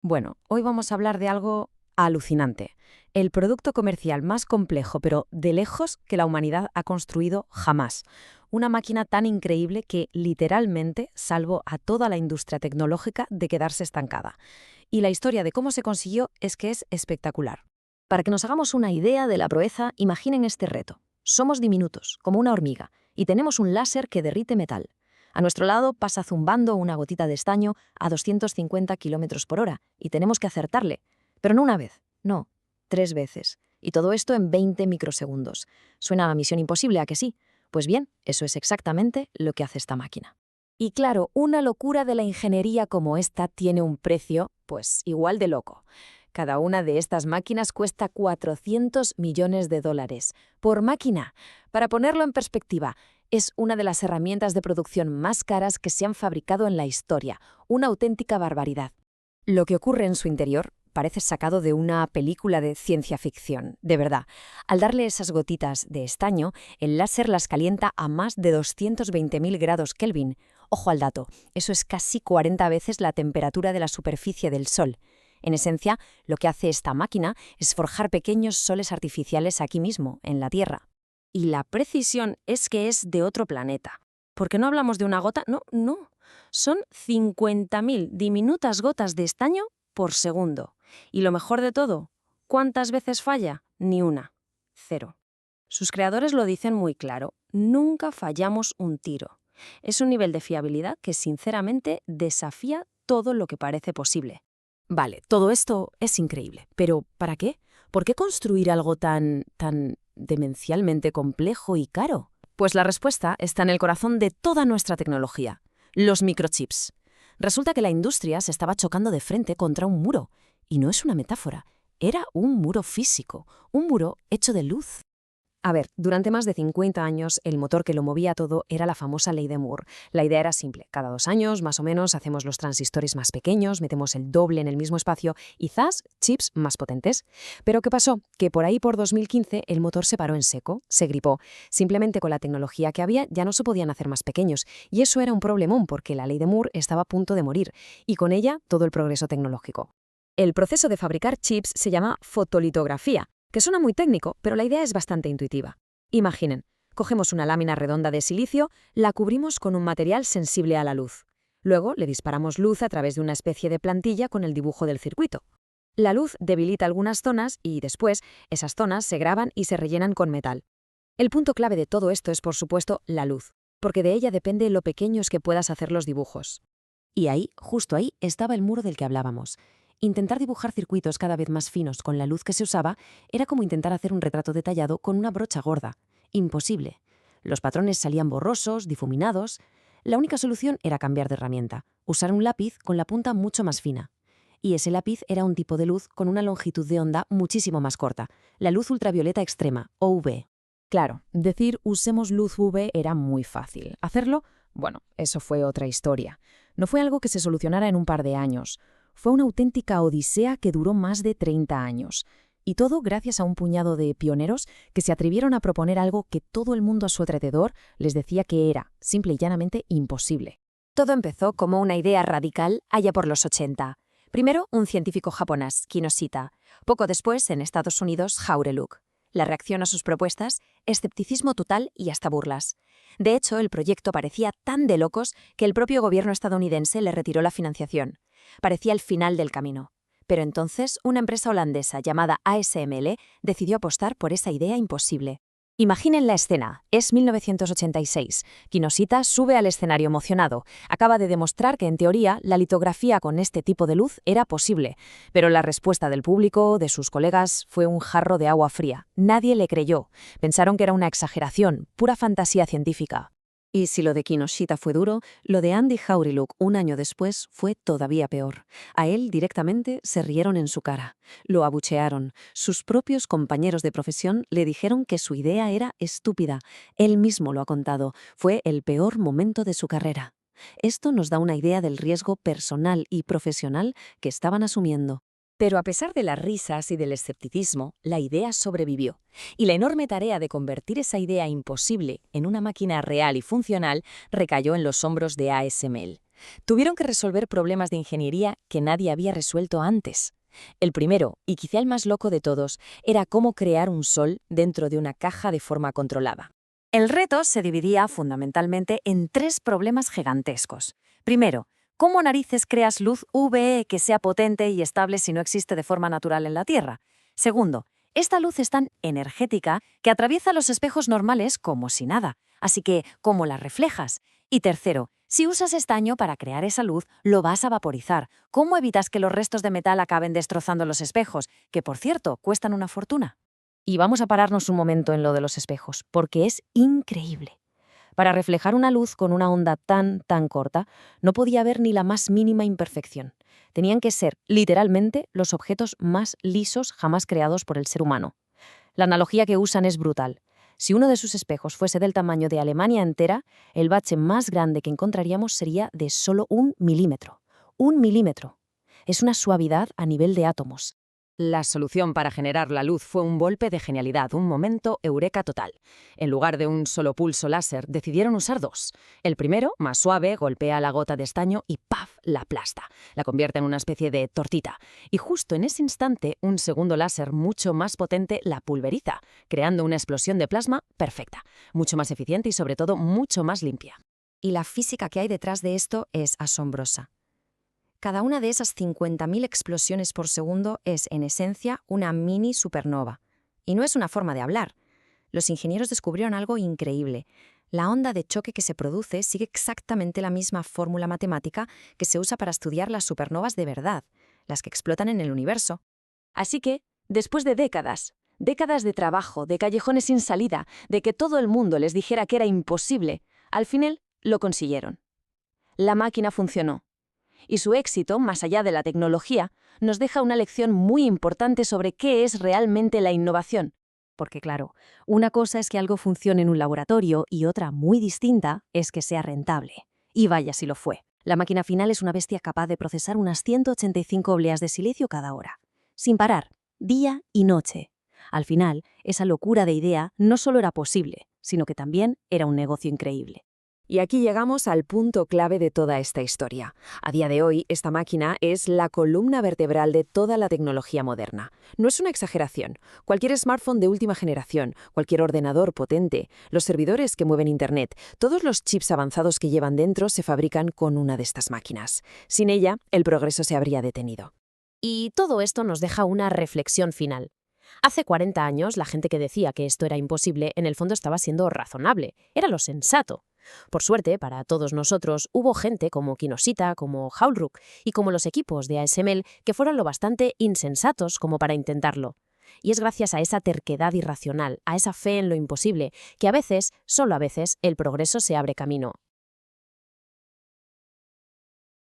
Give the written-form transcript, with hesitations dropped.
Bueno, hoy vamos a hablar de algo alucinante. El producto comercial más complejo, pero de lejos, que la humanidad ha construido jamás. Una máquina tan increíble que literalmente salvó a toda la industria tecnológica de quedarse estancada. Y la historia de cómo se consiguió es que es espectacular. Para que nos hagamos una idea de la proeza, imaginen este reto. Somos diminutos, como una hormiga, y tenemos un láser que derrite metal. A nuestro lado pasa zumbando una gotita de estaño a 250 km/h y tenemos que acertarle. Pero no una vez, no, 3 veces. Y todo esto en 20 microsegundos. Suena a misión imposible, ¿a que sí? Pues bien, eso es exactamente lo que hace esta máquina. Y claro, una locura de la ingeniería como esta tiene un precio, pues igual de loco. Cada una de estas máquinas cuesta 400 millones de dólares. Por máquina. Para ponerlo en perspectiva, es una de las herramientas de producción más caras que se han fabricado en la historia. Una auténtica barbaridad. Lo que ocurre en su interior parece sacado de una película de ciencia ficción, de verdad. Al darle esas gotitas de estaño, el láser las calienta a más de 220.000 grados Kelvin. Ojo al dato, eso es casi 40 veces la temperatura de la superficie del Sol. En esencia, lo que hace esta máquina es forjar pequeños soles artificiales aquí mismo, en la Tierra. Y la precisión es que es de otro planeta. Porque no hablamos de una gota, no. Son 50.000 diminutas gotas de estaño por segundo. Y lo mejor de todo, ¿cuántas veces falla? Ni una. Cero. Sus creadores lo dicen muy claro, nunca fallamos un tiro. Es un nivel de fiabilidad que sinceramente desafía todo lo que parece posible. Vale, todo esto es increíble, pero ¿para qué? ¿Por qué construir algo tan demencialmente complejo y caro? Pues la respuesta está en el corazón de toda nuestra tecnología, los microchips. Resulta que la industria se estaba chocando de frente contra un muro, y no es una metáfora, era un muro físico, un muro hecho de luz. A ver, durante más de 50 años, el motor que lo movía todo era la famosa ley de Moore. La idea era simple. Cada 2 años, más o menos, hacemos los transistores más pequeños, metemos el doble en el mismo espacio y ¡zas!, chips más potentes. Pero ¿qué pasó? Que por ahí por 2015 el motor se paró en seco, se gripó. Simplemente con la tecnología que había ya no se podían hacer más pequeños. Y eso era un problemón porque la ley de Moore estaba a punto de morir. Y con ella todo el progreso tecnológico. El proceso de fabricar chips se llama fotolitografía, que suena muy técnico, pero la idea es bastante intuitiva. Imaginen, cogemos una lámina redonda de silicio, la cubrimos con un material sensible a la luz. Luego le disparamos luz a través de una especie de plantilla con el dibujo del circuito. La luz debilita algunas zonas y después esas zonas se graban y se rellenan con metal. El punto clave de todo esto es, por supuesto, la luz, porque de ella depende lo pequeños que puedas hacer los dibujos. Y ahí, justo ahí, estaba el muro del que hablábamos. Intentar dibujar circuitos cada vez más finos con la luz que se usaba era como intentar hacer un retrato detallado con una brocha gorda. Imposible. Los patrones salían borrosos, difuminados. La única solución era cambiar de herramienta, usar un lápiz con la punta mucho más fina. Y ese lápiz era un tipo de luz con una longitud de onda muchísimo más corta, la luz ultravioleta extrema, o UV. Claro, decir usemos luz UV era muy fácil. Hacerlo, bueno, eso fue otra historia. No fue algo que se solucionara en un par de años. Fue una auténtica odisea que duró más de 30 años. Y todo gracias a un puñado de pioneros que se atrevieron a proponer algo que todo el mundo a su alrededor les decía que era, simple y llanamente, imposible. Todo empezó como una idea radical allá por los 80. Primero, un científico japonés, Kinoshita. Poco después, en Estados Unidos, Haureluk. La reacción a sus propuestas, escepticismo total y hasta burlas. De hecho, el proyecto parecía tan de locos que el propio gobierno estadounidense le retiró la financiación. Parecía el final del camino. Pero entonces una empresa holandesa llamada ASML decidió apostar por esa idea imposible. Imaginen la escena. Es 1986. Kinoshita sube al escenario emocionado. Acaba de demostrar que en teoría la litografía con este tipo de luz era posible. Pero la respuesta del público, de sus colegas, fue un jarro de agua fría. Nadie le creyó. Pensaron que era una exageración, pura fantasía científica. Y si lo de Kinoshita fue duro, lo de Andy Hauriluk un año después fue todavía peor. A él directamente se rieron en su cara. Lo abuchearon. Sus propios compañeros de profesión le dijeron que su idea era estúpida. Él mismo lo ha contado. Fue el peor momento de su carrera. Esto nos da una idea del riesgo personal y profesional que estaban asumiendo. Pero a pesar de las risas y del escepticismo, la idea sobrevivió. Y la enorme tarea de convertir esa idea imposible en una máquina real y funcional recayó en los hombros de ASML. Tuvieron que resolver problemas de ingeniería que nadie había resuelto antes. El primero, y quizá el más loco de todos, era cómo crear un sol dentro de una caja de forma controlada. El reto se dividía fundamentalmente en 3 problemas gigantescos. Primero, ¿cómo narices creas luz UV que sea potente y estable si no existe de forma natural en la Tierra? Segundo, esta luz es tan energética que atraviesa los espejos normales como si nada, así que, ¿cómo la reflejas? Y tercero, si usas estaño para crear esa luz, lo vas a vaporizar. ¿Cómo evitas que los restos de metal acaben destrozando los espejos, que por cierto, cuestan una fortuna? Y vamos a pararnos un momento en lo de los espejos, porque es increíble. Para reflejar una luz con una onda tan corta, no podía haber ni la más mínima imperfección. Tenían que ser, literalmente, los objetos más lisos jamás creados por el ser humano. La analogía que usan es brutal. Si uno de sus espejos fuese del tamaño de Alemania entera, el bache más grande que encontraríamos sería de solo 1 milímetro. 1 milímetro. Es una suavidad a nivel de átomos. La solución para generar la luz fue un golpe de genialidad, un momento eureka total. En lugar de un solo pulso láser, decidieron usar 2. El primero, más suave, golpea la gota de estaño y ¡paf!, la aplasta. La convierte en una especie de tortita. Y justo en ese instante, un segundo láser mucho más potente la pulveriza, creando una explosión de plasma perfecta, mucho más eficiente y sobre todo mucho más limpia. Y la física que hay detrás de esto es asombrosa. Cada una de esas 50.000 explosiones por segundo es, en esencia, una mini supernova. Y no es una forma de hablar. Los ingenieros descubrieron algo increíble. La onda de choque que se produce sigue exactamente la misma fórmula matemática que se usa para estudiar las supernovas de verdad, las que explotan en el universo. Así que, después de décadas de trabajo, de callejones sin salida, de que todo el mundo les dijera que era imposible, al final lo consiguieron. La máquina funcionó. Y su éxito, más allá de la tecnología, nos deja una lección muy importante sobre qué es realmente la innovación. Porque claro, una cosa es que algo funcione en un laboratorio y otra muy distinta es que sea rentable. Y vaya si lo fue. La máquina final es una bestia capaz de procesar unas 185 obleas de silicio cada hora, sin parar, día y noche. Al final, esa locura de idea no solo era posible, sino que también era un negocio increíble. Y aquí llegamos al punto clave de toda esta historia. A día de hoy, esta máquina es la columna vertebral de toda la tecnología moderna. No es una exageración. Cualquier smartphone de última generación, cualquier ordenador potente, los servidores que mueven Internet, todos los chips avanzados que llevan dentro se fabrican con una de estas máquinas. Sin ella, el progreso se habría detenido. Y todo esto nos deja una reflexión final. Hace 40 años, la gente que decía que esto era imposible, en el fondo estaba siendo razonable. Era lo sensato. Por suerte, para todos nosotros, hubo gente como Kinosita, como Haulruk y como los equipos de ASML que fueron lo bastante insensatos como para intentarlo. Y es gracias a esa terquedad irracional, a esa fe en lo imposible, que a veces, solo a veces, el progreso se abre camino.